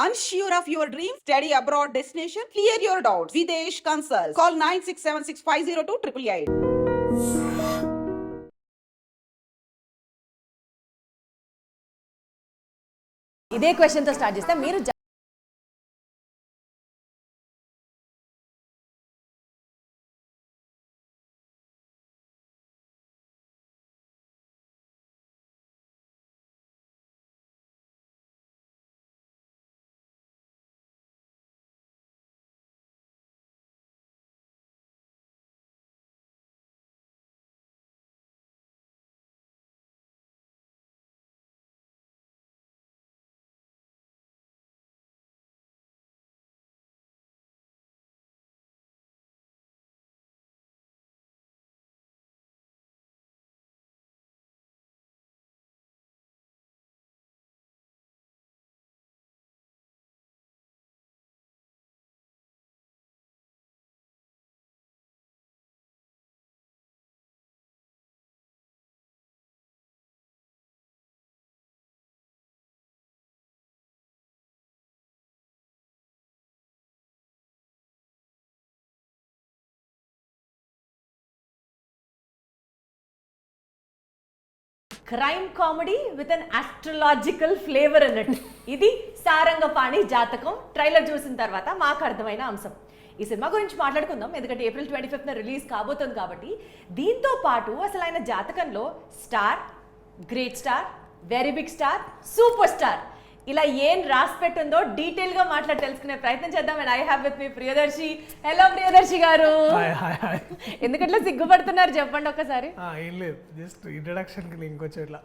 Unsure of your dream? Study abroad destination? Clear your doubts. Videsh Consult. Call 9676502888. ఇదే question తో start చేస్తే మీరు crime comedy with an astrological flavour అన్నట్టు. ఇది సారంగపాణి జాతకం. ట్రైలర్ చూసిన తర్వాత మాకు అర్థమైన అంశం. ఈ సినిమా గురించి మాట్లాడుకుందాం, ఎందుకంటే April 25th రిలీజ్ కాబోతుంది కాబట్టి. దీంతో పాటు అసలు ఆయన జాతకంలో star, great star, very big star, super star ఇలా ఏం రాసి పెట్టుందో డీటెయిల్ గా మాట్లాడి తెలుసుకునే ప్రయత్నం చేద్దాం. And I have with me Priyadarshi. Hello Priyadarshi గారు. ఎందుకట్లా సిగ్గుపడుతున్నారు చెప్పండి ఒక్కసారి. ఏం లేదు, జస్ట్ ఇంట్రడక్షన్ కి ఇంకొచ్చేట్లా.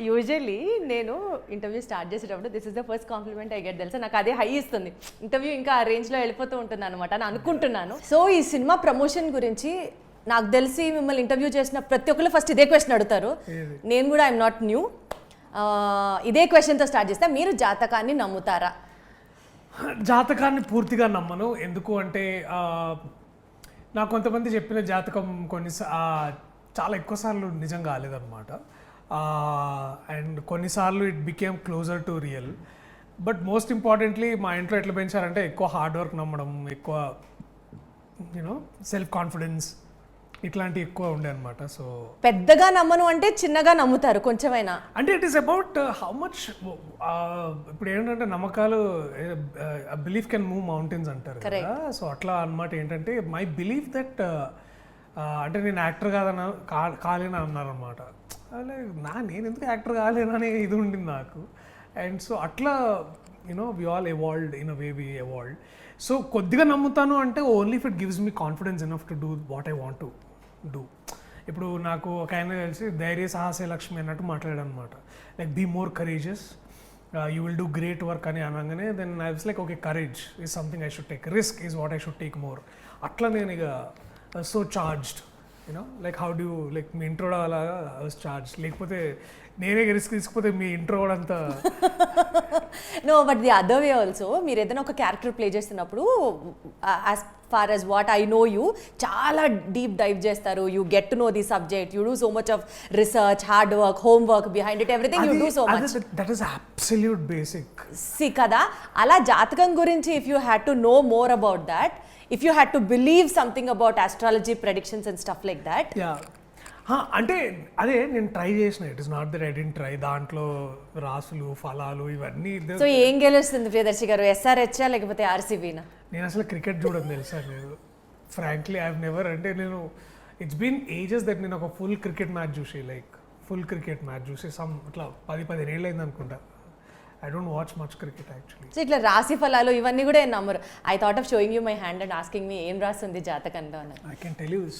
యూజువల్లీ నేను ఇంటర్వ్యూ స్టార్ట్ చేసేటప్పుడు this is the first compliment I get, తెలుసా నాకు అదే హై ఇస్తుంది. ఇంటర్వ్యూ ఇంకా ఆ రేంజ్ లో వెళ్ళిపోతూ ఉంటుంది అనమాట అని అనుకుంటున్నాను. సో ఈ సినిమా ప్రమోషన్ గురించి నాకు తెలిసి మిమ్మల్ని ఇంటర్వ్యూ చేసిన ప్రతి ఒక్కరు ఫస్ట్ ఇదే క్వశ్చన్ అడుగుతారు. నేను కూడా ఐఎమ్ నాట్ న్యూ. ఇదే క్వశ్చన్తో స్టార్ట్ చేస్తే మీరు జాతకాన్ని నమ్ముతారా? జాతకాన్ని పూర్తిగా నమ్మను. ఎందుకు అంటే నాకు కొంతమంది చెప్పిన జాతకం చాలా ఎక్కువసార్లు నిజం కాలేదన్నమాట. అండ్ కొన్నిసార్లు it became closer to real. But most importantly మా ఇంట్లో ఎట్లా పెంచారంటే ఎక్కువ హార్డ్ వర్క్ నమ్మడం, ఎక్కువ సెల్ఫ్ కాన్ఫిడెన్స్ ఇట్లాంటివి ఎక్కువ ఉండే అనమాట. సో పెద్దగా నమ్మను అంటే చిన్నగా నమ్ముతారు కొంచెమైనా. అంటే it is about how much. ఇప్పుడు ఏంటంటే నమ్మకాలు, బిలీఫ్ కెన్ మూవ్ మౌంటైన్స్ అంటారు కదా. సో అట్లా అనమాట. ఏంటంటే మై బిలీఫ్ దట్ అంటే నేను యాక్టర్ కాలేనా అన్నారనమాట. నేను ఎందుకు యాక్టర్ కాలేననే ఇది ఉండింది నాకు. అండ్ సో అట్లా we all evolved in a way we evolved. So కొద్దిగా నమ్ముతాను అంటే only if it gives me confidence enough to do what I want to do. ఇప్పుడు నాకు ఒక ఆయన తెలిసి ధైర్య సాహసే లక్ష్మి అన్నట్టు మాట్లాడాడు అనమాట. Like be more courageous, you will do great work అని అనగానే then I was like okay, courage is something I should take, risk is what I should take more. అట్లా నేను ఇక so charged like how do like మీ intro అలాగా I was charge. లేకపోతే నేనే risk తీసుకుపోతే మీ ఇంట్రో కూడా అంతా no. But the other way also, మీరు ఏదైనా ఒక క్యారెక్టర్ ప్లే చేస్తున్నప్పుడు as far as what I know you, చాలా డీప్ డైవ్ చేస్తారు. You get to know the subject, you do so much of research, hard work, home work behind it, everything you do so much. That is absolute basic. See కదా, అలా జాతకం గురించి if you had to know more about that, if you had to believe something about astrology predictions and stuff like that. అంటే అదే నేను try చేసిన. It is not that I didn't try. దాంట్లో రాసులు, ఫలాలు ఇవన్నీ. సో ఏం గెలుస్తుంది ప్రియదర్శి గారు, SRH లేకపోతే RCBనా? నేను అసలు క్రికెట్ చూడడం తెలుసా నేను. ఫ్రాంక్లీ ఐ హావ్ నెవర్, అంటే నేను ఇట్స్ బీన్ ఏజెస్ దట్ నేను ఒక ఫుల్ క్రికెట్ మ్యాచ్ చూసి, లైక్ ఫుల్ క్రికెట్ మ్యాచ్ చూసి ఇట్లా 10-15 ఏళ్ళు అయింది అనుకుంటా. I don't watch much cricket actually. So ఇట్లా రాశి ఫలాలు ఇవన్నీ కూడా ఏం నమ్మరు. I thought of showing you my hand and asking me ఏం రాస్తుంది జాతకంలో అని. I can tell you this.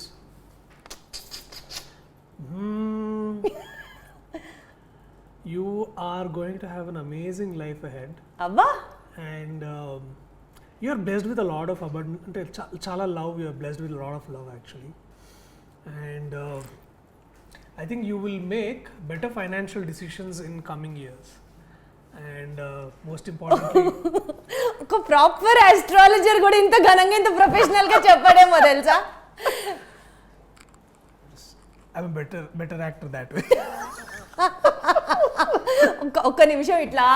You are going to have an amazing life ahead. అబ్బా. And you are blessed with a lot of abundance. అంటే చాలా love. You are blessed with a lot of love actually. And I think you will make better financial decisions in coming years. And most importantly, ఒక proper astrologer కూడా ఇంత ఘనంగా ఇంత professional గా చెప్పాడేమో తెలుసా. I'm a better actor that way. ఒక్క నిమిషం ఇట్లా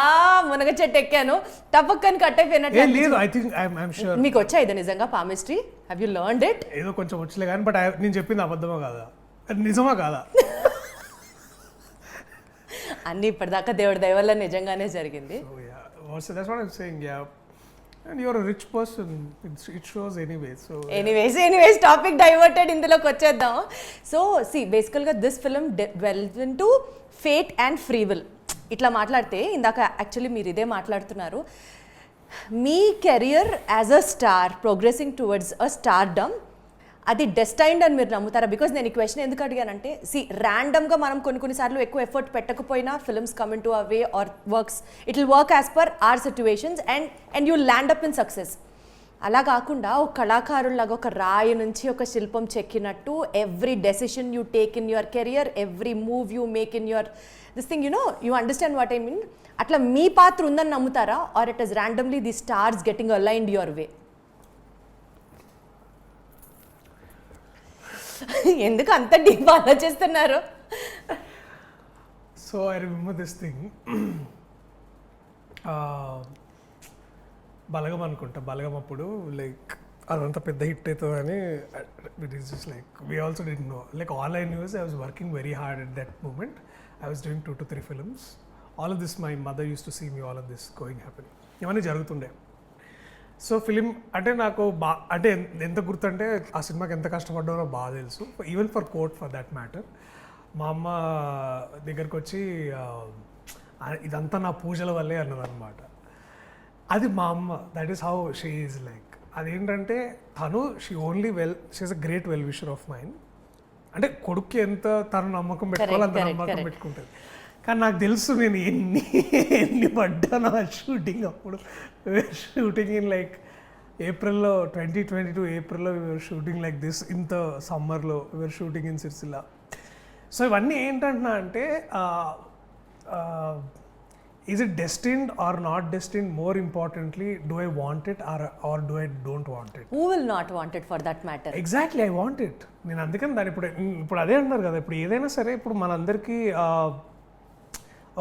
మునగ చెట్టు ఎక్కాను, టపక్కని కట్ అయిపోయినట్టు లేదు, ఐ థింక్ ఐఎమ్ షూర్ మీకు వచ్చా ఇది నిజంగా palmistry? Have you learned it? ఏదో కొంచెం వచ్చలే కానీ, బట్ నేను చెప్పింది అబద్ధమా కాదా, అది నిజమా కాదా? అన్ని ఇప్పటిదాకా దేవుడి దయ వల్ల నిజంగానే జరిగింది. So that's what I'm saying, yeah. And you're a rich person, it shows anyway. So anyways topic diverted, ఇందులోకి వచ్చేద్దాం. సో బేసికల్గా this film delves into fate and free will. ఇట్లా మాట్లాడితే ఇందాక యాక్చువల్లీ మీరు ఇదే మాట్లాడుతున్నారు, మీ career as a star progressing towards a stardom అది డెస్టైన్డ్ అని మీరు నమ్ముతారా? బికాజ్ నేను ఈ క్వశ్చన్ ఎందుకు అడిగానంటే, ర్యాండమ్గా మనం కొన్నిసార్లు ఎక్కువ ఎఫర్ట్ పెట్టకపోయినా films come in to a way or works, it will work as per or situations and you land up in success. అలా కాకుండా ఒక కళాకారులాగా ఒక రాయి నుంచి ఒక శిల్పం చెక్కినట్టు every decision you take in your career, every move you make in your this thing, you understand what I mean? అట్లా మీ పాత్ర ఉందని నమ్ముతారా, or it is randomly the stars getting aligned your వే? ఎందుకు అంత డీప్ ఆలోచిస్తున్నారు? So I remember this thing. బలగం అనుకుంటా, బలగం అప్పుడు లైక్ అదంతా పెద్ద హిట్ అవుతుందని it is just like we also didn't know, like all I news I was working very hard at that moment. I was doing 2 to 3 films. All of this my mother use to see me all of this going happening, ఇవన్నీ జరుగుతుండే. So film అంటే నాకు అంటే ఎంత గుర్తుంటే ఆ సినిమాకి ఎంత కష్టపడ్డానో బాగా తెలుసు, even for court for that matter. మా అమ్మ దగ్గరకు వచ్చి ఇదంతా నా పూజల వల్లే అన్నదన్నమాట. అది మా అమ్మ, that is how she is like. అదేంటంటే తను she is a great well wisher of mind. అంటే కొడుక్కి ఎంత తను నమ్మకం పెట్టుకోవాలి అంత నమ్మకం పెట్టుకుంటుంది. కానీ నాకు తెలుసు నేను ఎన్ని పడ్డాను ఆ షూటింగ్ అప్పుడు. షూటింగ్ ఇన్ లైక్ ఏప్రిల్లో 2022 ఏప్రిల్లో వీఆర్ షూటింగ్ లైక్ దిస్, ఇంత సమ్మర్లో we are shooting in Sircilla. So ఇవన్నీ ఏంటంటున్నా అంటే is it destined or not destined, more importantly do I want it or do I don't want it? Who will not want it for that matter? Exactly, I want it. నేను అందుకని దాన్ని ఇప్పుడు అదే అంటున్నారు కదా, ఇప్పుడు ఏదైనా సరే ఇప్పుడు మనందరికీ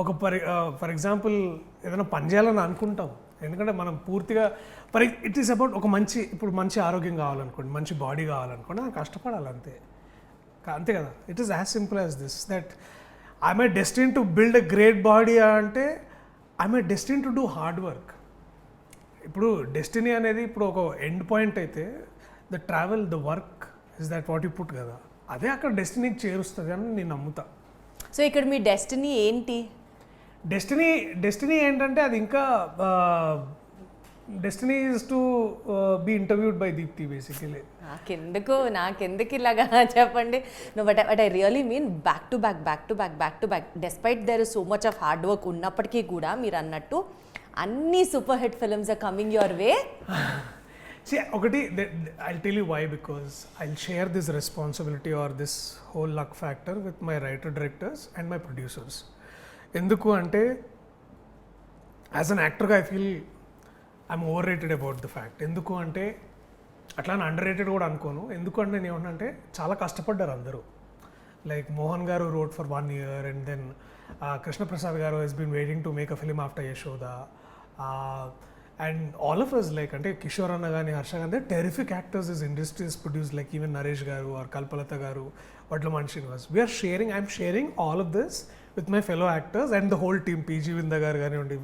ఒక ఫర్ ఎగ్జాంపుల్ ఏదైనా పని చేయాలని అనుకుంటాం, ఎందుకంటే మనం పూర్తిగా ఇట్ ఈస్ అబౌట్ ఒక మంచి ఆరోగ్యం కావాలనుకోండి, మంచి బాడీ కావాలనుకోండి, మనం కష్టపడాలి అంతే కదా. It is as simple as this, that I'm a destine to build a great body అంటే I'm a destine to do hard work. ఇప్పుడు డెస్టినీ అనేది ఇప్పుడు ఒక ఎండ్ పాయింట్ అయితే the travel the work is that what you put కదా, అదే అక్కడ డెస్టినీకి చేరుస్తుంది అని నేను నమ్ముతా. సో ఇక్కడ మీ డెస్టినీ ఏంటి? డెస్టినీ ఏంటంటే అది ఇంకా destiny is to be interviewed by Deepti basically. నాకెందుకు ఇలాగా చెప్పండి. No but I really mean back to back despite there is so much of hard work ఉన్నప్పటికీ కూడా మీరు అన్నట్టు అన్ని super hit films are coming your way. ఒకటి I'll tell you why, because I'll share this responsibility or this whole luck factor with my writer directors and my producers. ఎందుకు అంటే as an యాక్టర్గా I feel I'm over rated about the fact. ఎందుకు అంటే అట్లా under rated కూడా అనుకోను. ఎందుకంటే నేను ఏమంటే చాలా కష్టపడ్డారు అందరూ. లైక్ మోహన్ గారు wrote for 1 year and then Krishnaprasad గారు has been waiting to make a film after Yashoda. And all of us, like అంటే కిషోర్ అన్న కానీ హర్ష కానీ terrific actors is industries produce, like even Naresh garu or Kalpalatha garu, Vadlamani Srinivas. We are sharing, I'm sharing all of this with my fellow actors and the whole team. PG Vinda garu కానివ్వండి,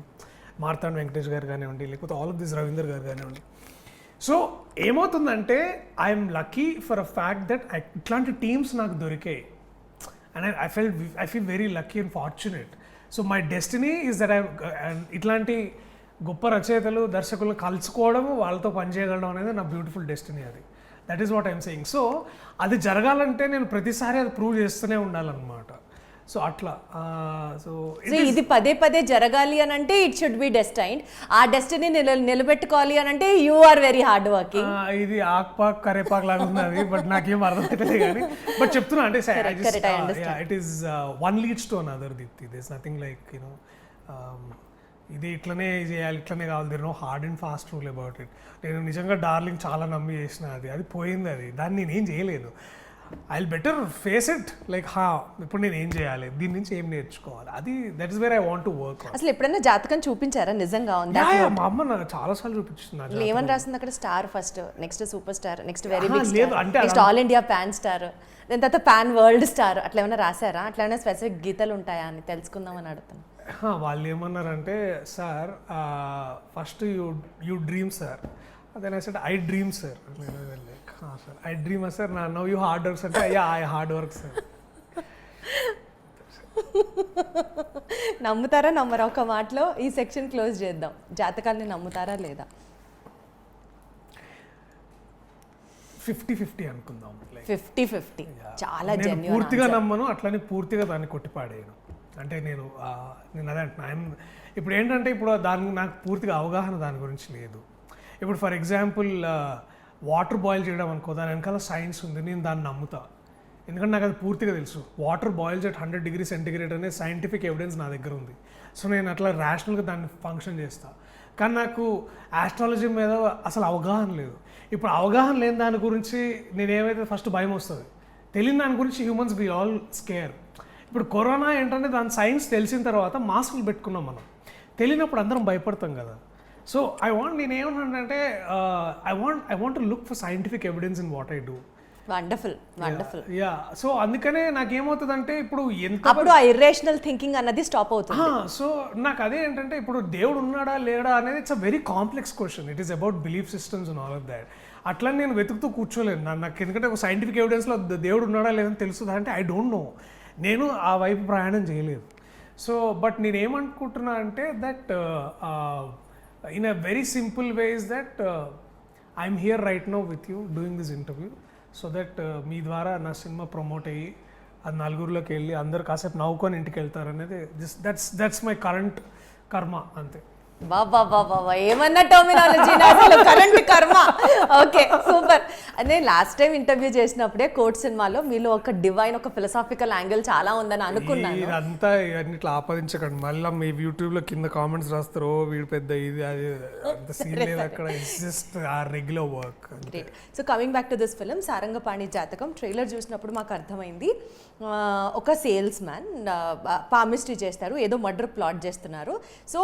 మార్తాండ్ వెంకటేష్ గారు కానివ్వండి, లేకపోతే all of this Ravinder గారు కానివ్వండి. సో ఏమవుతుందంటే I'm lucky for a fact that ఇట్లాంటి teams నాకు దొరికాయి. And I feel very lucky and fortunate. So my destiny is that ఇట్లాంటి గొప్ప రచయితలు దర్శకులు కలుసుకోవడం, వాళ్ళతో పనిచేయగలడం అనేది నా బ్యూటిఫుల్ డెస్టినీ. అది that is what I'm saying. So అది జరగాలంటే నేను ప్రతిసారి అది ప్రూవ్ చేస్తూనే ఉండాలన్నమాట. సో అట్లా సో ఇది పదే జరగాలి అని అంటే ఇట్ షుడ్ బి డెస్టైన్డ్. ఆ డెస్టినీ నిలబెట్టుకోవాలి అని అంటే you are very hard working. ఇది ఆక్పాక్ కరేపాక్ లాగా ఉన్నది, బట్ నాకేం అర్థం అవుతలేదు కానీ బట్ చెప్తున్నా అంటే it is one leads to another. Deepti, this nothing like you know ఇది ఇట్లనే చేయాలి, ఇట్లనే కావాలి. There no hard and fast rule about it. నేను నిజంగా డార్లింగ్ చాలా నమ్మి చేసిన, అది పోయింది. దాన్ని నేనేం చేయలేను. I better face it like ఇప్పుడు నేను ఏం చేయాలి, దీని నుంచి ఏం నేర్చుకోవాలి, అది that is where I want to work. అసలు ఎప్పుడైనా జాతకం చూపించారా నిజంగా ఉందా? మా అమ్మ నాకు చాలా సార్లు చూపించింది. ఏమని రాసింది అక్కడ? Star first, next super star, next very big లేదు స్టార్, అంటే next all India pan star, దాని తర్వాత పాన్ వరల్డ్ స్టార్, అట్లా ఏమైనా రాసారా? అట్లా ఏమైనా స్పెసిఫిక్ గీతలు ఉంటాయా అని తెలుసుకుందామని అడుగుతాను. వాళ్ళు ఏమన్నారంటే, sir first you dream sir, then I said I dream sir. Sir I dream sir, now you hard works అంటే అయ్యా ఐ హార్డ్ వర్క్ సార్. నమ్ముతారా నమ్మరా? ఒక మాటలో ఈ సెక్షన్ క్లోజ్ చేద్దాం. జాతకాల్ని నమ్ముతారా లేదా? 50-50 అనుకుందాం. 50-50 చాలా నేను జెన్యూన్. పూర్తిగా నమ్మను, అట్లని పూర్తిగా దాన్ని కొట్టిపాడేయను. అంటే నేను అదే అంటున్నా. ఇప్పుడు ఏంటంటే ఇప్పుడు నాకు పూర్తిగా అవగాహన దాని గురించి లేదు. ఇప్పుడు ఫర్ ఎగ్జాంపుల్ వాటర్ బాయిల్ చేయడం అనుకో, దాని వెనకాల సైన్స్ ఉంది, నేను దాన్ని నమ్ముతా. ఎందుకంటే నాకు అది పూర్తిగా తెలుసు. Water boils at 100 degrees centigrade అనే సైంటిఫిక్ ఎవిడెన్స్ నా దగ్గర ఉంది. సో నేను అట్లా ర్యాషనల్గా దాన్ని ఫంక్షన్ చేస్తాను. కానీ నాకు ఆస్ట్రాలజీ మీద అసలు అవగాహన లేదు. ఇప్పుడు అవగాహన లేని దాని గురించి నేనేమైతే ఫస్ట్ భయం వస్తుంది. తెలియని దాని గురించి హ్యూమన్స్ వి ఆల్ స్కేర్. ఇప్పుడు కరోనా ఏంటంటే దాని సైన్స్ తెలిసిన తర్వాత మాస్కులు పెట్టుకున్నాం మనం. తెలియనప్పుడు అందరం భయపడతాం కదా. సో నేనేమన్నానంటే I want to look for scientific evidence in what I do. Wonderful wonderful. Yeah, so అందుకనే నాకేమవుతుందంటే ఇప్పుడు అప్పుడు ఆ ఇర్రేషనల్ థింకింగ్ అన్నది స్టాప్ అవుతుంది. సో నాకు అదే ఏంటంటే ఇప్పుడు దేవుడు ఉన్నాడా లేడా అనేది it's a very complex question. It is about belief systems and all of that. అట్లా నేను వెతుకుతూ కూర్చోలేను. నాకు ఎందుకంటే ఒక సైంటిఫిక్ ఎవిడెన్స్లో దేవుడు ఉన్నాడా లేదని తెలుస్తుందా అంటే ఐ డోంట్ నో. నేను ఆ వైపు ప్రయాణం చేయలేదు. సో బట్ నేనేమనుకుంటున్నా అంటే that in a very simple way is that I'm here right now with you doing this interview so that మీ ద్వారా నా సినిమా ప్రమోట్ అయ్యి అది నలుగురిలోకి వెళ్ళి అందరు కాసేపు నవ్వుకొని ఇంటికి వెళ్తారు అనేది దట్స్ మై కరెంట్ కర్మ అంతే. బాబా ఏమన్నా టర్మినాలజీ అసలు కరెంట్ కర్మ. Okay super. అదే లాస్ట్ టైం ఇంటర్వ్యూ చేసినప్పుడే కోర్ట్ సినిమాలో మీలో ఒక డివైన్, ఒక ఫిలసాఫికల్ యాంగిల్ చాలా ఉందని అనుకున్నాను. ఇదంతా ఇవన్నీ ఇట్లా ఆపాదించకండి. మళ్ళీ మీ యూట్యూబ్లో కింద కామెంట్స్ రాస్తారు, వీడు పెద్ద ఇది అది అంత సీన్ లేదు అక్కడ. ఇట్స్ జస్ట్ ఆ regular work. Great. So coming back to this film Sarangapani జాతకం, ట్రైలర్ చూసినప్పుడు మాకు అర్థమైంది ఒక సేల్స్ మ్యాన్ పామిస్ట్రీ చేస్తారు, ఏదో మర్డర్ ప్లాట్ చేస్తున్నారు. సో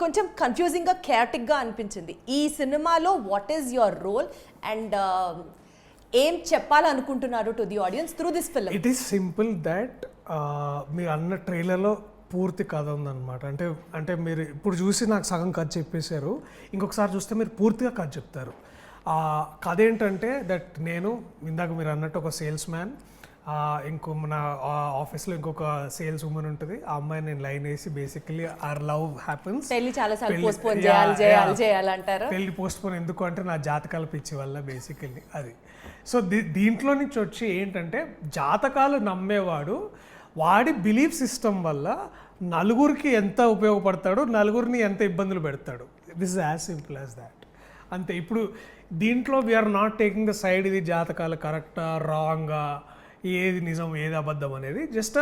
కొంచెం కన్ఫ్యూజింగ్గా క్యాటిక్గా అనిపించింది. ఈ సినిమాలో what is your role and ఏం చెప్పాలనుకుంటున్నారు to the audience through this film? It is simple that మీరు అన్న ట్రైలర్లో పూర్తి కథ ఉందన్నమాట. అంటే మీరు ఇప్పుడు చూసి నాకు సగం కథ చెప్పేశారు, ఇంకొకసారి చూస్తే మీరు పూర్తిగా కథ చెప్తారు. కథ ఏంటంటే దట్ నేను ఇందాక మీరు అన్నట్టు ఒక సేల్స్ మ్యాన్, ఇంకో మన ఆఫీస్లో ఇంకొక సేల్స్ ఉమెన్ ఉంటుంది. ఆ అమ్మాయి నేను లైన్ వేసి బేసికలీ ఆర్ లవ్ హ్యాపెన్స్. పెళ్లి పోస్ట్ పోన్ ఎందుకు అంటే నా జాతకాల పిచ్చి వల్ల బేసికలీ అది. సో దీంట్లో నుంచి వచ్చి ఏంటంటే జాతకాలు నమ్మేవాడు వాడి బిలీఫ్ సిస్టమ్ వల్ల నలుగురికి ఎంత ఉపయోగపడతాడు, నలుగురిని ఎంత ఇబ్బందులు పెడతాడు. This is as simple as that అంతే. ఇప్పుడు దీంట్లో we are not taking the side ఇది జాతకాలు కరెక్టా రాంగా, ఏది నిజం ఏది అబద్ధం అనేది. జస్ట్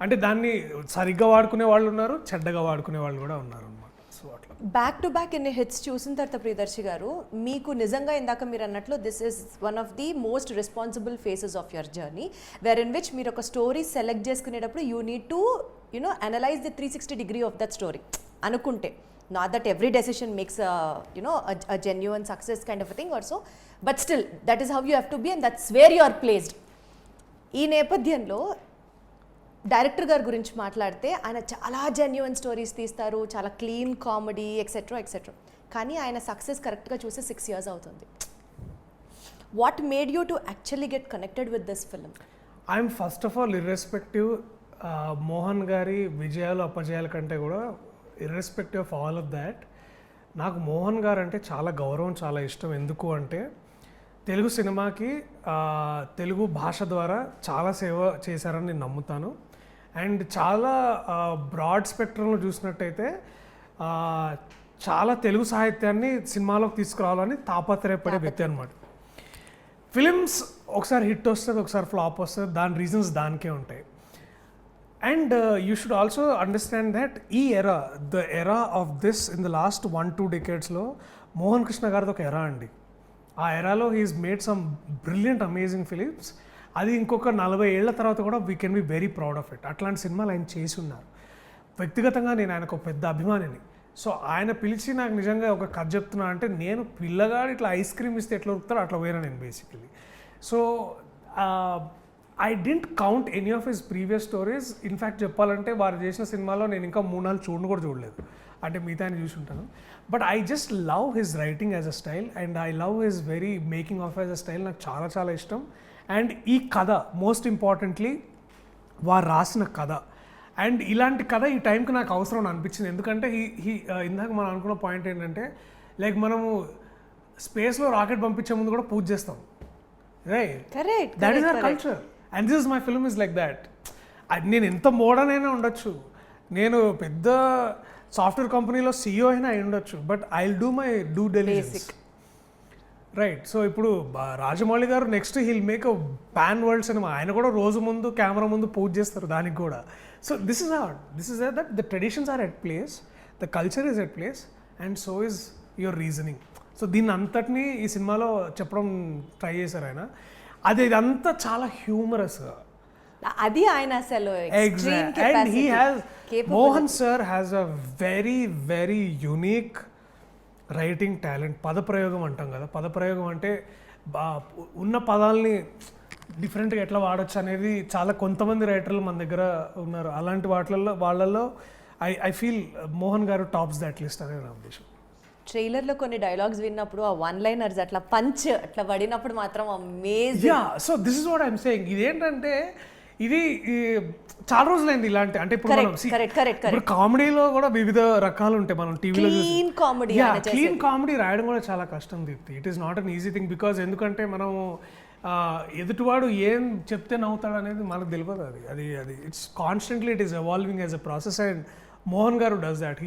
అంటే దాన్ని సరిగ్గా వాడుకునే వాళ్ళు ఉన్నారు, చెడ్డగా వాడుకునే వాళ్ళు కూడా ఉన్నారు అన్నమాట. సో అట్లా బ్యాక్ టు బ్యాక్ ఇన్ని హిట్స్ చూసిన తర్వాత ప్రియదర్శి గారు, మీకు నిజంగా ఇందాక మీరు అన్నట్లు this is one of the most responsible faces of your journey, where in which మీరు ఒక స్టోరీ సెలెక్ట్ చేసుకునేటప్పుడు you need to analyse the 360 degree of that story అనుకుంటే. Not that every decision makes a genuine success kind of a thing or so, but still that is how you have to be and that's where you are placed. ఈ నేపథ్యంలో director గారి గురించి మాట్లాడితే ఆయన చాలా genuine stories తీస్తారు, చాలా clean comedy etcetera etcetera. కానీ ఆయన సక్సెస్ కరెక్ట్గా చూసి 6 years అవుతుంది. What made you to actually get connected with this film? I'm first of all irrespective Mohan గారి విజయాలు అపజయాల కంటే కూడా irrespective of all of that, నాకు మోహన్ గారు అంటే చాలా గౌరవం, చాలా ఇష్టం. ఎందుకు అంటే తెలుగు సినిమాకి తెలుగు భాష ద్వారా చాలా సేవ చేశారని నేను నమ్ముతాను. అండ్ చాలా బ్రాడ్ స్పెక్ట్రంలో చూసినట్టయితే చాలా తెలుగు సాహిత్యాన్ని సినిమాలోకి తీసుకురావాలని తాపత్రయపడే వ్యక్తి అనమాట. ఫిలిమ్స్ ఒకసారి హిట్ వస్తుంది, ఒకసారి ఫ్లాప్ వస్తుంది, దాని రీజన్స్ దానికే ఉంటాయి. And you should also understand that ఈ the era of this in the last 1-2 decadesలో మోహన్ కృష్ణ గారిది ఒక ఎరా అండి. ఆ ఎరాలో he's made some brilliant amazing films. అది ఇంకొక 40 ఏళ్ల తర్వాత కూడా we can be very proud of it. అట్లాంటి సినిమాలు ఆయన చేసి ఉన్నారు. వ్యక్తిగతంగా నేను ఆయనకు ఒక పెద్ద అభిమానిని. సో ఆయన పిలిచి నాకు నిజంగా ఒక కథ చెప్తున్నా అంటే నేను పిల్లగాడు ఇట్లా ఐస్ క్రీమ్ ఇస్తే ఎట్లా ఉరుకుతారో అట్లా పోయినా నేను basically. So I didn't count any of his previous stories. In fact చెప్పాలంటే వారు చేసిన సినిమాలో నేను ఇంకా 3-4 చూడలేదు, అంటే మిగతా అని చూసి ఉంటాను. But I just love his writing as a style and I love his very making of as a style. నాకు చాలా చాలా ఇష్టం. అండ్ ఈ కథ మోస్ట్ ఇంపార్టెంట్లీ వారు రాసిన కథ, అండ్ ఇలాంటి కథ ఈ టైంకి నాకు అవసరం అనిపించింది. ఎందుకంటే ఇందాక మనం అనుకున్న పాయింట్ ఏంటంటే లైక్ మనము స్పేస్లో రాకెట్ పంపించే ముందు కూడా పూజ చేస్తాం, right? Correct. That is our culture and this is my film is like that. నేను ఎంత మోడర్న్ అయినా ఉండొచ్చు, నేను పెద్ద సాఫ్ట్వేర్ కంపెనీలో CEO అయినా అయి ఉండొచ్చు, but I will do my do diligence, right? So ఇప్పుడు రాజమౌళి గారు next heal make a pan world cinema. ఆయన కూడా రోజు ముందు కెమెరా ముందు పూజ చేస్తారు దానికి కూడా. So this is that the traditions are at place, the culture is at place and so is your reasoning. So దీన్ని అంతటినీ ఈ సినిమాలో చెప్పడం ట్రై చేశారు ఆయన. ఇదంతా చాలా హ్యూమరస్గా. అది ఆయన అసలు and he has, Mohan sir has a very very unique writing talent. పదప్రయోగం అంటాం కదా, పదప్రయోగం అంటే ఉన్న పదాలని డిఫరెంట్గా ఎట్లా వాడచ్చు అనేది చాలా కొంతమంది రైటర్లు మన దగ్గర ఉన్నారు. అలాంటి వాళ్ళల్లో ఐ ఫీల్ మోహన్ గారు టాప్స్ దట్ లిస్ట్ అనేది నా ఉద్దేశం. ట్రైలర్లో కొన్ని డైలాగ్స్ విన్నప్పుడు ఆ వన్ లైనర్స్ అట్లా పంచ్ అట్లా పడినప్పుడు మాత్రం amazing. Yeah, so this is what I'm saying. ఇదేంటంటే ఇది చాలా రోజులైంది ఇలాంటి, అంటే ఇప్పుడు మనం ఇప్పుడు కామెడీలో కూడా వివిధ రకాలు ఉంటాయి. మనం టీవీలో క్లీన్ కామెడీ రాయడం కూడా చాలా కష్టం Deepti. It is not an easy thing because ఎందుకంటే మనం ఎదుటివాడు ఏం చెప్తే నవ్వుతాడు అనేది మనకు తెలియదు. అది it's constantly it is evolving as a process and Mohan గారు డస్ దాట్.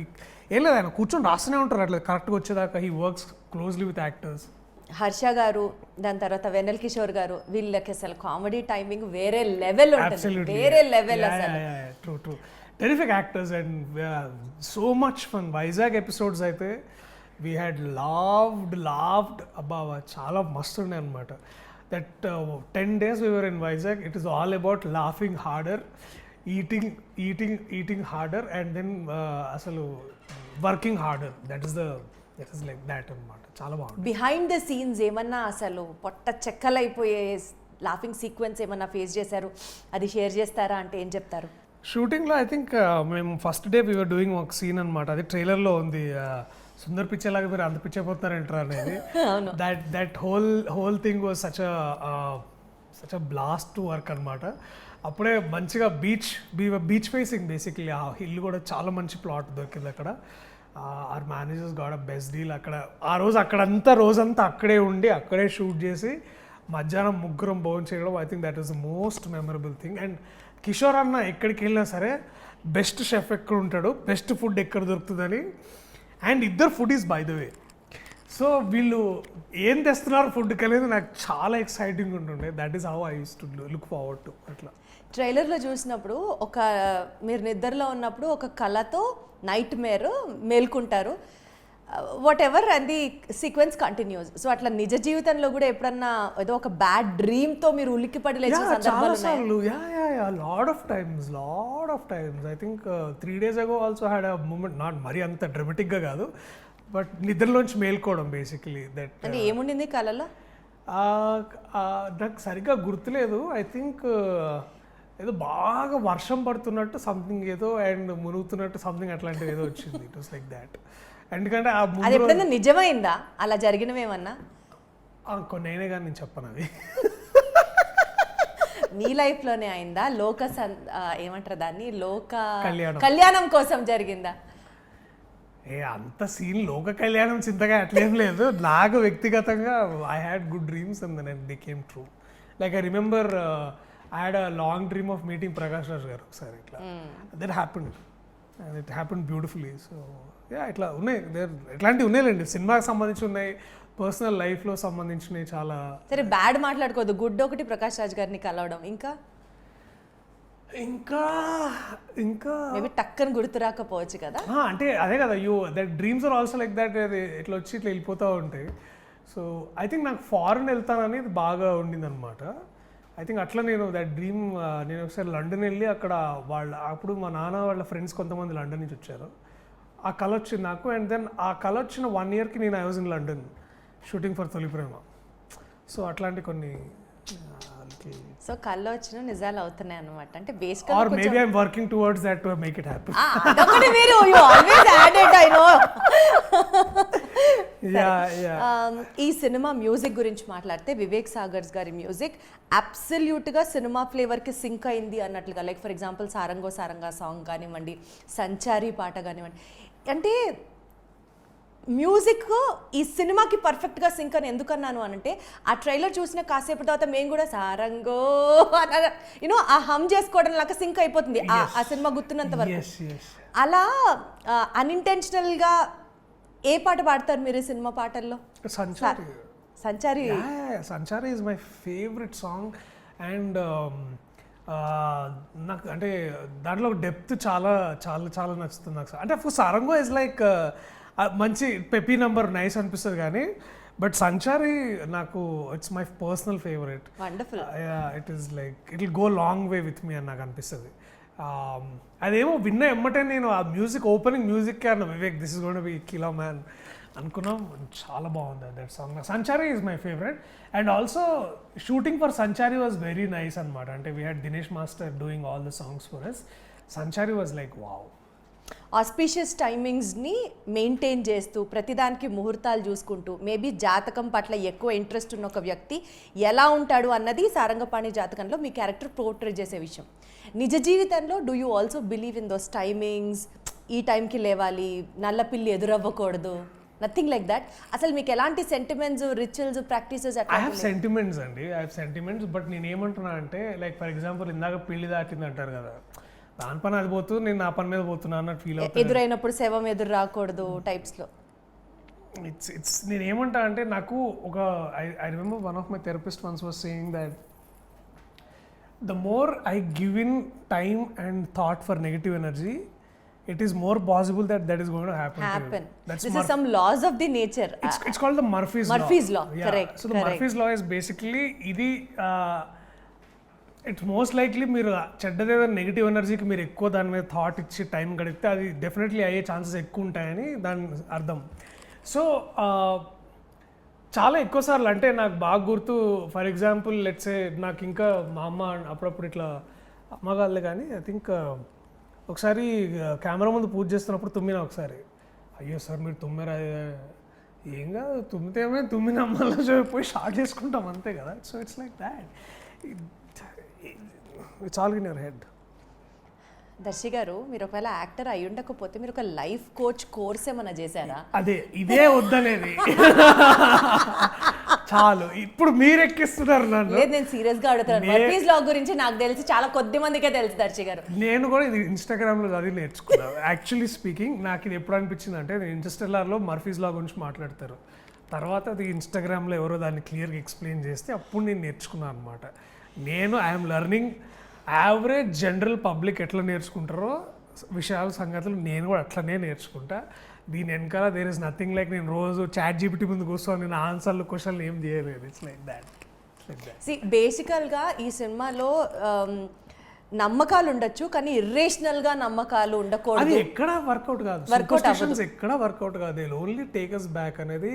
ఏం లేదు, ఆయన కూర్చొని రాస్తూనే ఉంటారు అట్లా కరెక్ట్గా వచ్చేదాకా. He works closely with actors. Harsha గారు, దాని తర్వాత వెన్నెల కిషోర్ గారు, వీళ్ళకి అసలు కామెడీ టైమింగ్ వేరే లెవెల్ ఉంటుంది, వేరే లెవెల్ అసలు. True terrific actors and so much fun. Vizag episodes అయితే వీ హ్యాడ్ లావ్డ్ అబ్బా, చాలా మస్తు ఉండే అనమాట. That 10 days we were in Vizag, it is all about laughing harder, eating harder and then అసలు working harder. That is like that అనమాట. చాలా బాగుంది. బిహైండ్ ద సీన్స్ ఏమన్నా అసలు పొట్ట చెక్కలైపోయే లాఫింగ్ సీక్వెన్స్ ఏమన్నా ఫేస్ చేశారు, అది షేర్ చేస్తారా అంటే ఏం చెప్తారు? షూటింగ్లో ఐ థింక్ మేము ఫస్ట్ డే వీఆర్ డూయింగ్ ఒక సీన్ అనమాట, అది ట్రైలర్లో ఉంది. సుందర్ పిచ్చేలాగా మీరు అంత పిచ్చైపోతున్నారంటారా అనేది. That whole thing was such a blast to work అనమాట. అప్పుడే మంచిగా బీచ్ ఫేసింగ్ బేసిక్లీ. ఆ హిల్ కూడా చాలా మంచి ప్లాట్ దొరికింది అక్కడ. Our managers got a best deal అక్కడ. ఆ రోజు రోజంతా అక్కడే ఉండి అక్కడే షూట్ చేసి మధ్యాహ్నం ముగ్గురం భోజనం చేయడం, I think that is the most memorable thing. And Kishore అన్న ఎక్కడికి వెళ్ళినా సరే బెస్ట్ షెఫ్ ఎక్కడ ఉంటాడు, బెస్ట్ ఫుడ్ ఎక్కడ దొరుకుతుందని. అండ్ ఇద్దరు foodies by the way. So వీళ్ళు ఏం తెస్తున్నారు ఫుడ్కి అనేది నాకు చాలా ఎక్సైటింగ్ ఉంటుండే. That is how I use to look forward to. అట్లా ట్రైలర్లో చూసినప్పుడు మీరు నిద్రలో ఉన్నప్పుడు ఒక కళతో నైట్ మేల్కుంటారు, వాట్ ఎవర్, అది సీక్వెన్స్ కంటిన్యూస్. సో అట్లా నిజ జీవితంలో కూడా ఎప్పుడన్నా ఏదో ఒక బ్యాడ్ డ్రీమ్తో మీరు ఉలిక్కిపడి లేచిన సందర్భాలు ఉన్నాయా? Lot of times. I think 3 days ago also had a moment, not మరీ అంత డ్రమాటిక్గా కాదు, బట్ నిద్రలోంచి మేల్కోవడం బేసికలీ. దట్ అంటే ఏముండింది కళలో? నాకు సరిగ్గా గుర్తులేదు. ఐ థింక్ ఏదో బాగా వర్షం పడుతున్నట్టు సంథింగ్ ఏదో అండ్ మునుగుతున్నట్టు సంథింగ్ అట్లాంటిది ఏదో వచ్చింది. It was like that. ఎందుకంటే అది ఎప్పుడైనా నిజమైందా అలా జరిగినవేమన్నా? కొన్ని అయినా కానీ నేను చెప్పను అవి. నీ లైఫ్లోనే అయిందా? ఏమంటారు దాన్ని, కళ్యాణం కోసం జరిగిందా? అంత సీన్ లోక కళ్యాణం చింతగా అట్లేం లేదు. నాకు వ్యక్తిగతంగా I had good dreams and then it became true. Like I remember I had a long dream of meeting Prakash Raj garu ఒకసారి. ఇట్లా that happened and it happened beautifully. So ఇట్లా ఉన్నాయి, ఇట్లాంటివి ఉన్నాయిలేండి. సినిమాకి సంబంధించి ఉన్నాయి, పర్సనల్ లైఫ్లో సంబంధించినవి చాలా. సరే, బ్యాడ్ మాట్లాడుకోవద్దు. గుడ్ ఒకటి ప్రకాష్ రాజ్ గారిని కలవడం, ఇంకా మేబీ టక్కని గుర్తు రాకపోవచ్చు కదా. అంటే అదే కదా, that dreams are also like that. ఇట్లా వచ్చి ఇట్లా వెళ్ళిపోతూ ఉంటాయి. సో ఐ థింక్ నాకు ఫారెన్ వెళ్తాననేది బాగా ఉండింది అనమాట. ఐ థింక్ అట్లా నేను దట్ డ్రీమ్ నేను ఒకసారి లండన్ వెళ్ళి అక్కడ అప్పుడు మా నాన్న వాళ్ళ ఫ్రెండ్స్ కొంతమంది లండన్ నుంచి వచ్చారు. ఆ కళ వచ్చింది నాకు. అండ్ దెన్ ఆ కళ వచ్చిన 1 yearకి నేను I was in London shooting for తొలి ప్రేమ. సో అట్లాంటి కొన్ని సో కళ్ళు వచ్చిన నిజాలు అవుతున్నాయి అనమాట. అంటే or maybe I'm working towards that to make it happy. మీరు you always added I know. ఈ సినిమా మ్యూజిక్ గురించి మాట్లాడితే వివేక్ సాగర్స్ గారి మ్యూజిక్ అబ్సల్యూట్గా సినిమా ఫ్లేవర్కి సింక్ అయింది అన్నట్లుగా. Like for example Sarango Saranga song కానివ్వండి, సంచారి పాట కానివ్వండి. అంటే మ్యూజిక్ ఈ సినిమాకి పర్ఫెక్ట్గా సింక్ అని ఎందుకన్నాను అనంటే ఆ ట్రైలర్ చూసిన కాసేపు తర్వాత మేము కూడా సారంగో యూనో ఆ హమ్ చేసుకోవడం లాగా సింక్ అయిపోతుంది ఆ సినిమా గుర్తున్నంత వరకు. అలా అన్ఇంటెన్షనల్గా ఏ పాట పాడతారు మీరు ఈ సినిమా పాటల్లో? Sanchari. Sanchari is my favourite song. And నాకు అంటే దాంట్లో డెప్త్ చాలా చాలా చాలా నచ్చుతుంది నాకు. అంటే అఫ్కోర్స్ సారంగో ఇస్ లైక్ మంచి పెపీ నంబర్ నైస్ అనిపిస్తుంది కానీ బట్ సంచారి నాకు it's my personal favourite. Wonderful. It is like it will go long way with me అని నాకు అనిపిస్తుంది. అదేమో విన్న ఎమ్మటే నేను ఆ మ్యూజిక్ ఓపెనింగ్ మ్యూజిక్ అన్న Vivek this is gonna be kilo man అనుకున్నాం. చాలా బాగుంది that song. Sanchari is my favourite. And also shooting for Sanchari was very nice అనమాట. అంటే we had Dinesh master doing all the songs for us. Sanchari was like wow. Auspicious టైమింగ్స్ని maintain చేస్తూ ప్రతిదానికి ముహూర్తాలు చూసుకుంటూ మేబీ జాతకం పట్ల ఎక్కువ ఇంట్రెస్ట్ ఉన్న ఒక వ్యక్తి ఎలా ఉంటాడు అన్నది సారంగపాణి జాతకంలో మీ క్యారెక్టర్ పోర్ట్రేట్ చేసే విషయం. నిజ జీవితంలో do you also believe in those timings? ఈ టైంకి లేవాలి, నల్లపిల్లి ఎదురవ్వకూడదు, నథింగ్ లైక్ దట్. అసలు మీకు ఎలాంటి sentiments, rituals, practices? I have sentiments అండి, ఐ హావ్ సెంటిమెంట్స్. బట్ నేను ఏమంటున్నా అంటే లైక్ ఫర్ ఎగ్జాంపుల్ ఇందాక పిల్లి దాటింది అంటారు కదా, దాని పని అది పోతూ నేను నా పని మీద పోతున్నా అన్నట్టు ఫీల్ అవుతుంది. ఎదురైనప్పుడు శవం ఎదురు రాకూడదు టైప్స్లో. ఇట్స్ నేను ఏమంటా అంటే నాకు ఒక I remember one of my therapist once was saying that the more I give in time and thought for negative energy, it is more possible that is going to happen. This is some laws of the nature. It's called the Murphy's law. Yeah. Correct. So the Murphy's law is basically ఇది it's most likely మీరు చెడ్డదేదో negative ఎనర్జీకి మీరు ఎక్కువ దాని మీద thought ఇచ్చి time గడిపితే అది డెఫినెట్లీ అయ్యే ఛాన్సెస్ ఎక్కువ ఉంటాయని దాని అర్థం. సో చాలా ఎక్కువసార్లు అంటే నాకు బాగా గుర్తు, ఫర్ ఎగ్జాంపుల్ లెట్సే నాకు ఇంకా మా అమ్మ అప్పుడప్పుడు ఇట్లా అమ్మ కాదులే కానీ ఐ థింక్ ఒకసారి కెమెరా ముందు పూజ చేస్తున్నప్పుడు తుమ్మినా ఒకసారి. అయ్యో సార్ మీరు తుమ్మారా? ఏం కాదు, తుమ్మితే ఏమైనా తుమ్మిన అమ్మలో పోయి షార్ట్ చేసుకుంటాం అంతే కదా. So it's like that, it's all in your head. Darshi garu, మీరు ఒకవేళ యాక్టర్ అయి ఉండకపోతే మీరు ఒక లైఫ్ కోచ్ కోర్స్ ఏమైనా చేశారా? అదే ఇదే వద్దనేది చాలు. ఇప్పుడు మీరు ఎక్కిస్తున్నారు నన్ను. లేదు, నేను సీరియస్ గా అడుగుతాను. మర్ఫీస్ లా గురించి నాకు తెలిసి చాలా కొద్ది మందికే తెలుసు దర్శి గారు. నేను కూడా ఇది ఇన్స్టాగ్రామ్లో చదివి నేర్చుకున్నాను. యాక్చువల్లీ స్పీకింగ్ నాకు ఇది ఎప్పుడు అనిపించింది అంటే ఇంటర్స్టెల్లార్లో మర్ఫీస్ లా గురించి మాట్లాడతారు, తర్వాత అది ఇన్స్టాగ్రామ్లో ఎవరో దాన్ని క్లియర్గా ఎక్స్ప్లెయిన్ చేస్తే అప్పుడు నేను నేర్చుకున్నాను అనమాట. నేను I'm learning average general public ఎట్లా నేర్చుకుంటారో విషయాలు సంగతులు నేను కూడా అట్లనే నేర్చుకుంటా. దీని వెనకాల దేర్ ఇస్ నథింగ్ లైక్ నేను రోజు చాట్ జీపీటీ ముందు కూర్చొని నేను ఆన్సర్లు క్వశ్చన్లు ఏం చేయలేదు. It's like that. బేసికల్గా ఈ సినిమాలో నమ్మకాలు ఉండొచ్చు కానీ ఇర్రేషనల్గా నమ్మకాలు ఉండకూడదు. అది ఎక్కడ వర్కౌట్ కాదు, సూపర్స్టిషన్స్ ఎక్కడ వర్కౌట్ కాదు. They only take us back అనేది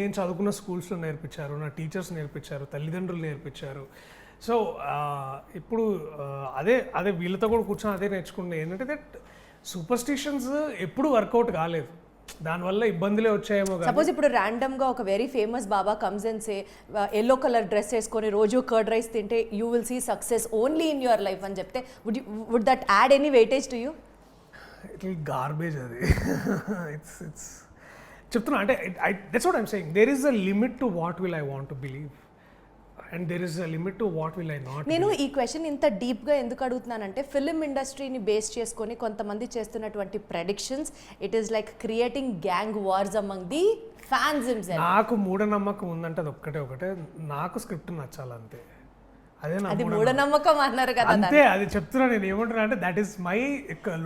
నేను చదువుకున్న స్కూల్స్లో నేర్పించారు, నా టీచర్స్ నేర్పించారు, తల్లిదండ్రులు నేర్పించారు. సో ఇప్పుడు అదే వీళ్ళతో కూడా కూర్చొని అదే నేర్చుకున్నాను. ఏంటంటే దట్ సూపర్స్టిషన్స్ ఎప్పుడు వర్కౌట్ కాలేదు, దానివల్ల ఇబ్బందులే వచ్చాయేమో. సపోజ్ ఇప్పుడు ర్యాండమ్ గా ఒక very famous baba comes and say yellow colour dress వేసుకొని రోజు కర్డ్ రైస్ తింటే you will see success only in your life అని చెప్తే would that add any weightage to you? It will garbage అది. ఇట్స్ చెప్తున్నా అంటే that's what I'm saying. There is a limit to what will I want to believe and there is a limit to what will I not. నేను ఈ question ఇంత డీప్గా ఎందుకు అడుగుతున్నానంటే film ఇండస్ట్రీని base చేసుకొని కొంతమంది చేస్తున్నటువంటి predictions it is like creating gang wars among the fans himself. నాకు మూఢనమ్మకం ఉందంటే అది ఒకటే నాకు స్క్రిప్ట్ నచ్చాలి అంతే. అది మూఢనమ్మకం అన్నారు కదా, అంతే. అది చెప్తున్నా నేను ఏమంటున్నా అంటే that is my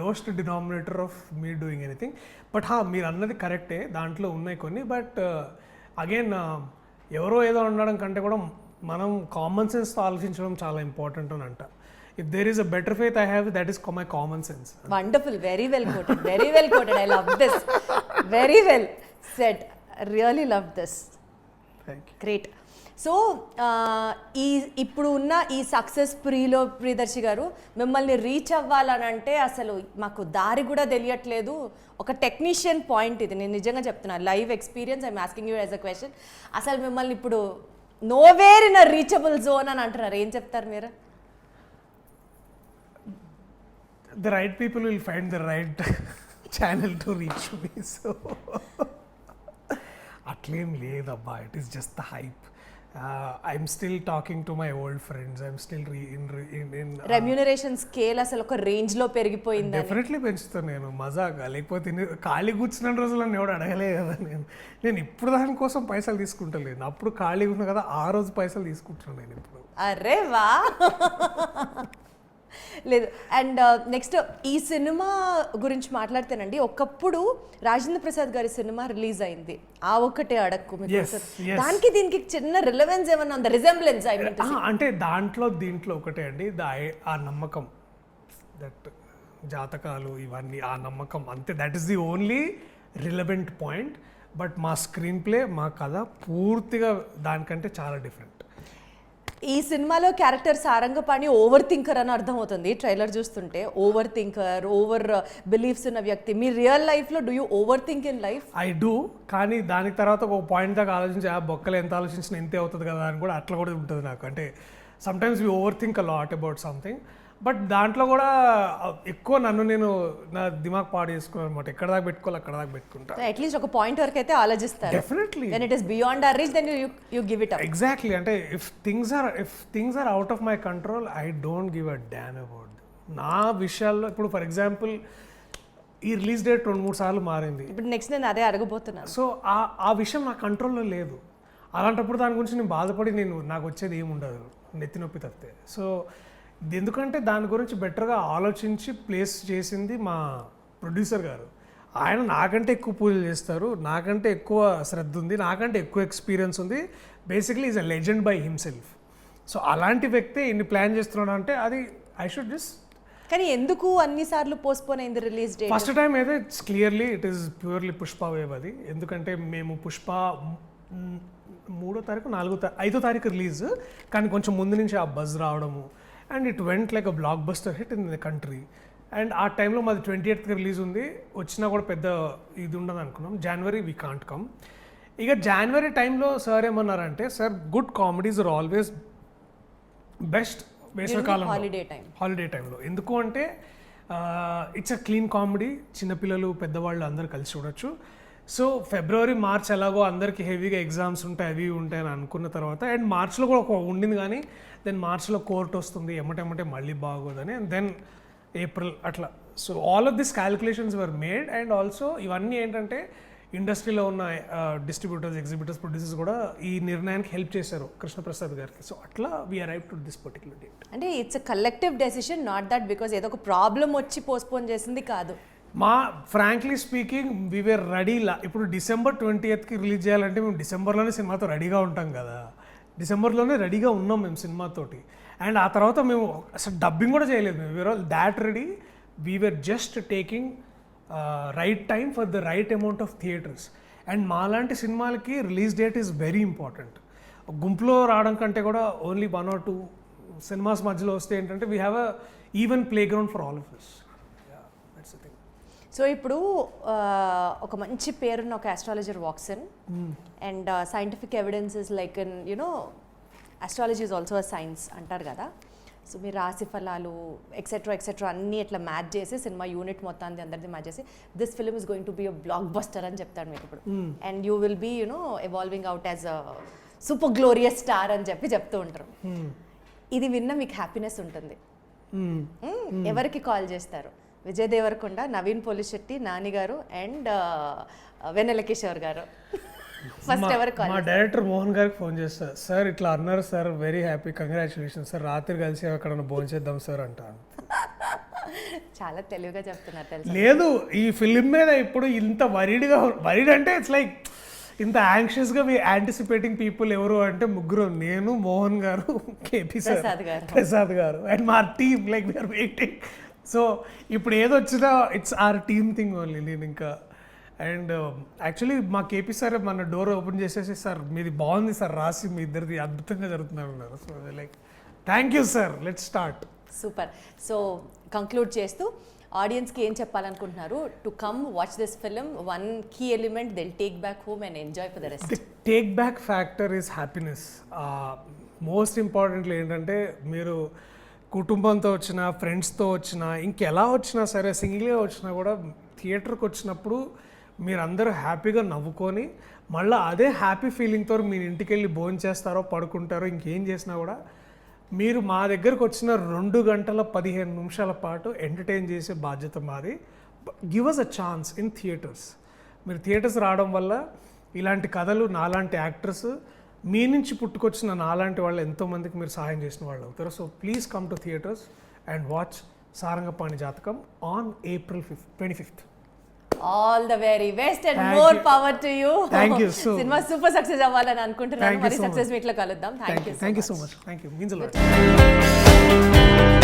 lowest denominator of me doing anything. But మీరు అన్నది కరెక్టే, దాంట్లో ఉన్నాయి కొన్ని. బట్ అగైన్ ఎవరో ఏదో ఉండడం కంటే కూడా మనం కామన్ సెన్స్తో ఆలోచించడం చాలా ఇంపార్టెంట్ అని అంట. If there is a better faith I have, that is my common sense. Wonderful, very well quoted, very well quoted. I love this, very well said, really love this. Great. So ఇప్పుడు ఉన్న ఈ success ప్రీలో Priyadarshi గారు మిమ్మల్ని reach అవ్వాలని అంటే అసలు మాకు దారి కూడా తెలియట్లేదు. ఒక టెక్నీషియన్ పాయింట్ ఇది, నేను నిజంగా చెప్తున్నాను, live experience. I'm asking you as a question. అసలు మిమ్మల్ని ఇప్పుడు nowhere in a reachable zone అని అంటున్నారు, ఏం చెప్తారు మీరు? The right people will find the right channel to reach me. So అట్లేం లేదబ్బా, it is just the hype. I'm still talking to my old friends. I'm still in remuneration scale అసలు ఒక range లో పెరిగిపోయింది. డెఫినెట్లీ పెంచుతాను నేను, మజాగా. లేకపోతే ఖాళీ కూర్చున్న రోజులు నన్ను ఎవడు అడగలే కదా. నేను ఇప్పుడు దానికోసం పైసలు తీసుకుంటలేను. అప్పుడు ఖాళీగా ఉన్నా కదా, ఆ రోజు పైసలు తీసుకుంటున్నాను నేను ఇప్పుడు. అరే వా. లేదు. అండ్ నెక్స్ట్ ఈ సినిమా గురించి మాట్లాడితేనండి, ఒకప్పుడు రాజేంద్ర ప్రసాద్ గారి సినిమా రిలీజ్ అయింది, ఆ ఒక్కటే అడక్కు. దానికి దీనికి చిన్న రిలవెన్స్ ఏమన్నా ఉందా, రిజెంబ్లెన్స్? అంటే దీంట్లో ఒకటే అండి, ఆ నమ్మకం, దట్ జాతకాలు ఇవన్నీ, ఆ నమ్మకం అంతే. That is the only relevant point. But మా స్క్రీన్ ప్లే, మా కథ పూర్తిగా దానికంటే చాలా డిఫరెంట్. ఈ సినిమాలో క్యారెక్టర్ సారంగపాణి ఓవర్ థింకర్ అని అర్థమవుతుంది ట్రైలర్ చూస్తుంటే. ఓవర్ థింకర్, ఓవర్ బిలీఫ్స్ ఉన్న వ్యక్తి. మీ రియల్ లైఫ్లో do you over think in life? I do. కానీ దానికి తర్వాత ఒక పాయింట్ దాకా ఆలోచించి, ఆ బొక్కలు ఎంత ఆలోచించినా ఎంతే అవుతుంది కదా అని కూడా అట్లా కూడా ఉంటుంది నాకు. అంటే sometimes we over think a lot about something. But దాంట్లో కూడా ఎక్కువ నేను నా దిమాగ్ పాడు చేసుకోను అనమాట. ఎక్కడ దాకా పెట్టుకోవాలి అక్కడ దాకా పెట్టుకుంటా. అట్లీస్ట్ ఒక పాయింట్ వరకు అయితే ఆలోచిస్తారు. Definitely. When it is beyond our reach, then you give it up. Exactly. అంటే if things are out of my control, I don't give a damn about. నా విషయాల్లో ఇప్పుడు ఫర్ ఎగ్జాంపుల్ ఈ రిలీజ్ డేట్ 2-3 సార్లు మారింది. ఇప్పుడు నెక్స్ట్ నేను అదే అడగబోతున్నాను. సో ఆ విషయం నా కంట్రోల్లో లేదు. అలాంటప్పుడు దాని గురించి నేను బాధపడి నాకు వచ్చేది ఏమి ఉండదు, నెత్తి నొప్పి తప్పితే. సో ఎందుకంటే దాని గురించి బెటర్గా ఆలోచించి ప్లేస్ చేసింది మా ప్రొడ్యూసర్ గారు. ఆయన నాకంటే ఎక్కువ పూజలు చేస్తారు, నాకంటే ఎక్కువ శ్రద్ధ ఉంది, నాకంటే ఎక్కువ ఎక్స్పీరియన్స్ ఉంది. Basically is a legend by himself. So అలాంటి వ్యక్తి ఇన్ని ప్లాన్ చేస్తున్నాడు అంటే అది ఐ షుడ్ జస్ట్. కానీ ఎందుకు అన్నిసార్లు పోస్ట్పోన్ అయింది రిలీజ్ డేట్? ఫస్ట్ టైం అయితే it's clearly it is purely Pushpa wave అది. ఎందుకంటే మేము పుష్ప 3వ తారీఖు 5వ తారీఖు రిలీజ్, కానీ కొంచెం ముందు నుంచి ఆ బజ్ రావడము, and it went like a block buster hit in the country. And ఆ టైంలో మాది 28th రిలీజ్ ఉంది, వచ్చినా కూడా పెద్ద ఇది ఉండదు అనుకున్నాం. January we can't come. ఇక జనవరి టైంలో సార్ ఏమన్నారంటే, sir good comedies are always best వేసవికాలం, హాలిడే టైంలో. ఎందుకు అంటే ఇట్స్ అ క్లీన్ కామెడీ, చిన్నపిల్లలు పెద్దవాళ్ళు అందరూ కలిసి చూడొచ్చు. సో ఫిబ్రవరి మార్చ్ ఎలాగో అందరికీ హెవీగా ఎగ్జామ్స్ ఉంటాయి, అవి ఉంటాయి అని అనుకున్న తర్వాత, అండ్ మార్చ్లో కూడా ఒక ఉండింది, కానీ దెన్ మార్చ్లో కోర్ట్ వస్తుంది, ఎమ్మటెమ్మటే మళ్ళీ బాగోదని, అండ్ దెన్ ఏప్రిల్ అట్లా. So all of this calculations were made. And also ఇవన్నీ ఏంటంటే ఇండస్ట్రీలో ఉన్న డిస్ట్రిబ్యూటర్స్, ఎగ్జిబిటర్స్, ప్రొడ్యూసర్స్ కూడా ఈ నిర్ణయానికి హెల్ప్ చేశారు కృష్ణప్రసాద్ గారికి. సో అట్లా we arrive to this particular date. అంటే it's a collective decision, not that because ఏదో ఒక ప్రాబ్లం వచ్చి పోస్ట్పోన్ చేసింది కాదు. Frankly speaking we were ready. ఇప్పుడు December 20th రిలీజ్ చేయాలంటే మేము డిసెంబర్లోనే సినిమాతో రెడీగా ఉంటాం కదా. డిసెంబర్లోనే రెడీగా ఉన్నాం మేము సినిమాతోటి. అండ్ ఆ తర్వాత మేము అసలు డబ్బింగ్ కూడా చేయలేదు. మేము we are all that ready. We were just taking right time for the right amount of theatres. And మాలాంటి సినిమాలకి release date is very important. గుంపులో రావడం కంటే కూడా ఓన్లీ 1 or 2 సినిమాస్ మధ్యలో వస్తే ఏంటంటే we have a even play ground for all of us. So ఇప్పుడు ఒక మంచి పేరున్న ఒక astrologer walks in, and scientific evidence is like in you know astrology is also a science అంటారు కదా. సో మీరు రాశి ఫలాలు ఎక్సెట్రా అన్నీ ఇట్లా మ్యాచ్ చేసి సినిమా యూనిట్ మొత్తాన్ని అందరిది మ్యాచ్ చేసి this film is going to be a blockbuster అని చెప్తాడు మీకు ఇప్పుడు. And you will be you know evolving out as a super glorious star అని చెప్తూ ఉంటారు. ఇది విన్న మీకు హ్యాపీనెస్ ఉంటుంది. ఎవరికి కాల్ చేస్తారు? విజయ్ దేవరకొండ, నవీన్ పోలిశెట్టి, నాని గారు అండ్ వెన్నెల కిషోర్ గారు. ఫస్ట్ ఎవరు కాల్? మా డైరెక్టర్ మోహన్ గారికి ఫోన్ చేస్తారు. సార్ ఇట్లా అన్నారు sir, very happy, congratulation sir, రాత్రి కలిసి ఎక్కడన్నా భోజనం చేద్దాం సార్ అంటాను. చాలా తెలివిగా చెప్తున్నారు తెలుసు. లేదు, ఈ ఫిలిం మీద ఇప్పుడు ఇంత వరీడ్ అంటే ఇట్స్ లైక్ ఇంత యాంగ్షియస్గా మీ యాంటిసిపేటింగ్ పీపుల్ ఎవరు అంటే ముగ్గురు, నేను, మోహన్ గారు, కేపీ సార్, ప్రసాద్ గారు అండ్ మా team. Like we are waiting. So ఇప్పుడు ఏదొచ్చినా it's our team thing only. నేను ఇంకా అండ్ యాక్చువల్లీ మా కేపీ సార్ మన డోర్ ఓపెన్ చేసేసి, సార్ మీది బాగుంది సార్ రాసి, మీ ఇద్దరిది అద్భుతంగా జరుగుతున్నారు అన్నారు. So like thank you sir, let's start. Super. So conclude చేస్తూ ఆడియన్స్కి ఏం చెప్పాలనుకుంటున్నారు? To come watch this film, one key element they'll take back home and enjoy for the rest. The take back factor is happiness. Most importantly ఏంటంటే మీరు కుటుంబంతో వచ్చినా, ఫ్రెండ్స్తో వచ్చినా, ఇంకెలా వచ్చినా సరే, సింగిల్గా వచ్చినా కూడా థియేటర్కి వచ్చినప్పుడు మీరందరూ హ్యాపీగా నవ్వుకొని మళ్ళీ అదే హ్యాపీ ఫీలింగ్తో మీరు ఇంటికి వెళ్ళి భోజనం చేస్తారో, పడుకుంటారో, ఇంకేం చేసినా కూడా మీరు మా దగ్గరకు వచ్చిన 2 గంటల 15 నిమిషాల పాటు ఎంటర్టైన్ చేసే బాధ్యత మాది. Give us a chance in theatres. మీరు థియేటర్స్ రావడం వల్ల ఇలాంటి కథలు, నాలాంటి యాక్టర్స్, మీ నుంచి పుట్టుకొచ్చిన నాలాంటి వాళ్ళు ఎంతోమందికి మీరు సహాయం చేసిన వాళ్ళు అవుతారు. So please come to theatres and watch Sarangapani Jathakam on April 25th. All the very best and more power to you. Thank you. So cinema super success అవ్వాలని అనుకుంటున్నాను. మరి సక్సెస్ మీట్లో కలుద్దాం. Thank you so much. Thank you. Means a lot.